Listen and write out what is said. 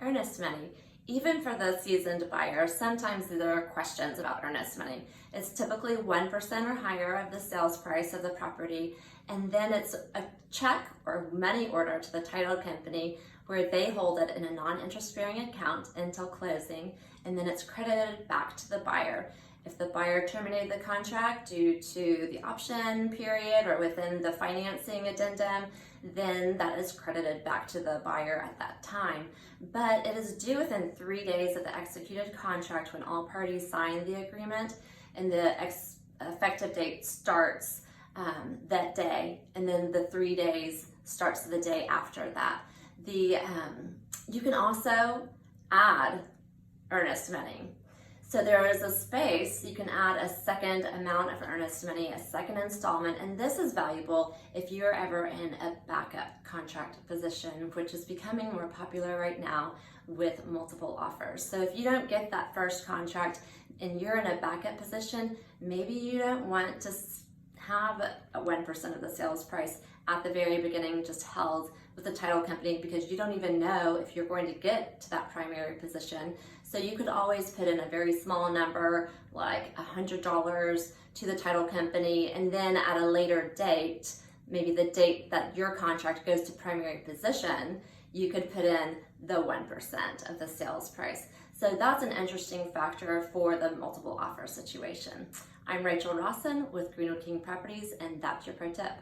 Earnest money. Even for the seasoned buyer, sometimes there are questions about earnest money. It's typically 1% or higher of the sales price of the property, and then it's a check or money order to the title company where they hold it in a non-interest bearing account until closing, and then it's credited back to the buyer. If the buyer terminated the contract due to the option period or within the financing addendum, then that is credited back to the buyer at that time. But it is due within 3 days of the executed contract when all parties sign the agreement, and the effective date starts that day, and then the 3 days starts the day after that. You can also add earnest money. So there is a space, you can add a second amount of earnest money, a second installment, and this is valuable if you're ever in a backup contract position, which is becoming more popular right now with multiple offers. So if you don't get that first contract and you're in a backup position, maybe you don't want to have a 1% of the sales price at the very beginning just held with the title company, because you don't even know if you're going to get to that primary position. So you could always put in a very small number, like $100 to the title company, and then at a later date, maybe the date that your contract goes to primary position, you could put in the 1% of the sales price. So that's an interesting factor for the multiple offer situation. I'm Rachel Rawson with Greenwood King Properties, and that's your pro tip.